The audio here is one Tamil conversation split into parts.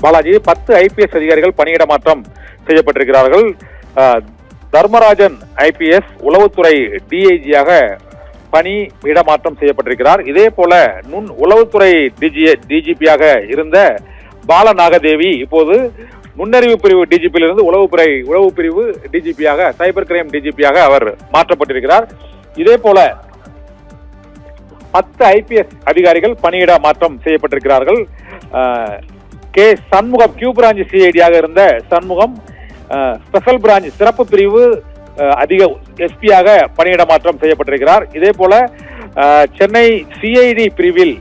பாலாஜி, 10 IPS அதிகாரிகள் பணியிட மாற்றம் செய்யப்பட்டிருக்கிறார்கள். தர்மராஜன் IPS உளவுத்துறை DIG-யாக பணி இடமாற்றம் செய்யப்பட்டிருக்கிறார். இதே போல உளவுத்துறை DGP-யாக இருந்த பாலநாகதேவி இப்போது முன்னறிவு பிரிவு DGP-யிலிருந்து உளவு பிரிவு DGP-யாக, சைபர் கிரைம் DGP-யாக அவர் மாற்றப்பட்டிருக்கிறார். இதே போல 10 IPS அதிகாரிகள் பணியிட மாற்றம் செய்யப்பட்டிருக்கிறார்கள். கே சண்முகம் கியூ பிரான்ச் CID-யாக இருந்த சண்முகம் ஸ்பெஷல் பிரான்ச் சிறப்பு பிரிவு அதிக SP-யாக பணியிட மாற்றம் செய்யப்பட்டிருக்கிறார். இதே போல சென்னை CID பிரிவில்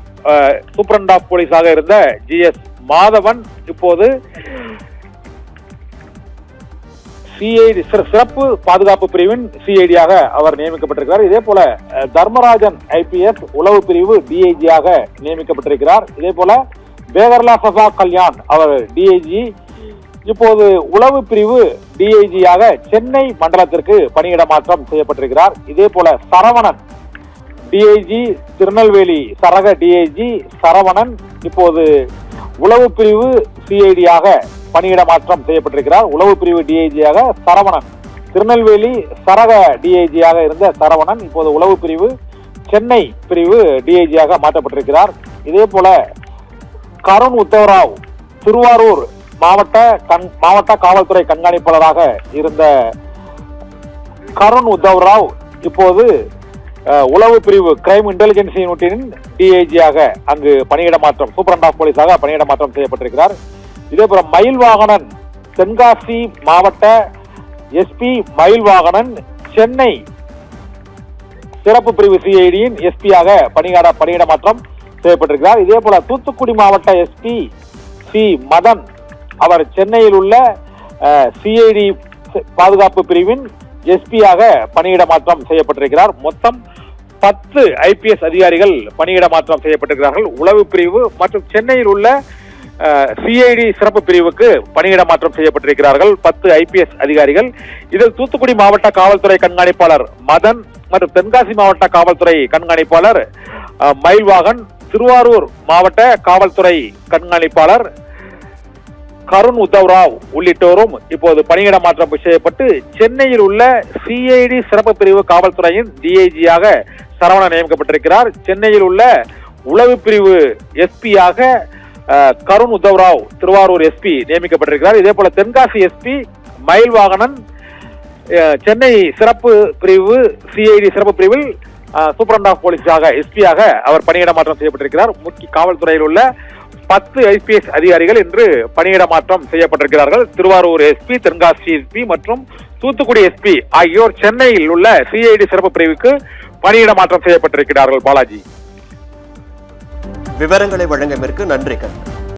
சூப்பரண்ட் ஆஃப் போலீஸாக இருந்த GS மாதவன் இப்போது CID சிறப்பு பாதுகாப்பு பிரிவின் CID-யாக அவர் நியமிக்கப்பட்டிருக்கிறார். இதே போல தர்மராஜன் IPS உளவு பிரிவு DIG-யாக நியமிக்கப்பட்டிருக்கிறார். இதே போல பேகர்லா சபா கல்யாண் அவர் DIG இப்போது உளவு பிரிவு DIG-யாக சென்னை மண்டலத்திற்கு பணியிட மாற்றம் செய்யப்பட்டிருக்கிறார். இதே போல சரவணன் DIG திருநெல்வேலி சரக DIG சரவணன் இப்போது உளவு பிரிவு CID-யாக பணியிட மாற்றம் செய்யப்பட்டிருக்கிறார். உளவு பிரிவு DIG-யாக சரவணன், திருநெல்வேலி சரக DIG-யாக இருந்த சரவணன் இப்போது உளவு பிரிவு சென்னை பிரிவு DIG-யாக மாற்றப்பட்டிருக்கிறார். இதே போல கருண் உத்தவராவ் திருவாரூர் மாவட்ட காவல்துறை கண்காணிப்பாளராக இருந்த கருண் உத்தவராவ் இப்போது உளவு பிரிவு கிரைம் இன்டெலிஜென்ஸ் யூனிட்டின் DIG-யாக அங்கு பணியிட மாற்றம் சூப்பரண்ட் ஆஃப் போலீஸாக பணியிட மாற்றம் செய்யப்பட்டிருக்கிறார். இதே போல மயில்வாகனன் தென்காசி மாவட்ட SP மயில்வாகனன் சென்னை சிறப்பு பிரிவு CID-யின் SP-யாக பணியிட மாற்றம் செய்யப்பட்டிருக்கிறார். இதே போல தூத்துக்குடி மாவட்ட SP C மதன் அவர் சென்னையில் உள்ள CID பாதுகாப்பு பிரிவின் SP-யாக பணியிட மாற்றம் செய்யப்பட்டிருக்கிறார். மொத்தம் 10 IPS அதிகாரிகள் பணியிட மாற்றம் செய்யப்பட்டிருக்கிறார்கள். உளவு பிரிவு மற்றும் சென்னையில் உள்ள CID சிறப்பு பிரிவுக்கு பணியிட மாற்றம் செய்யப்பட்டிருக்கிறார்கள் 10 IPS அதிகாரிகள். இதில் தூத்துக்குடி மாவட்ட காவல்துறை கண்காணிப்பாளர் மதன் மற்றும் தென்காசி மாவட்ட காவல்துறை கண்காணிப்பாளர் மயில்வாகன், திருவாரூர் மாவட்ட காவல்துறை கண்காணிப்பாளர் கருண் உத்தவராவ் உள்ளிட்டோரும் இப்போது பணியிட மாற்றம் செய்யப்பட்டு சென்னையில் உள்ள CID சிறப்பு பிரிவு காவல்துறையின் DIG-யாக சரவணன் நியமிக்கப்பட்டிருக்கிறார். சென்னையில் உள்ள உளவு பிரிவு SP-யாக கருண் உத்தவராவ் திருவாரூர் SP நியமிக்கப்பட்டிருக்கிறார். இதே போல தென்காசி SP மயில்வாகனன் சென்னை சிறப்பு பிரிவு CID சிறப்பு பிரிவில் சூப்பரண்ட் ஆஃப் போலீஸாக SP-யாக அவர் பணியிட மாற்றம் செய்யப்பட்டிருக்கிறார். முக்கிய காவல்துறையில் உள்ள 10 IPS அதிகாரிகள் இன்று பணியிட மாற்றம் செய்யப்பட்டிருக்கிறார்கள். திருவாரூர் SP, தென்காசி SP மற்றும் தூத்துக்குடி SP ஆகியோர் சென்னையில் உள்ள CID சிறப்பு பிரிவுக்கு பணியிட மாற்றம் செய்யப்பட்டிருக்கிறார்கள். பாலாஜி, விவரங்களை வழங்கியதற்கு நன்றி.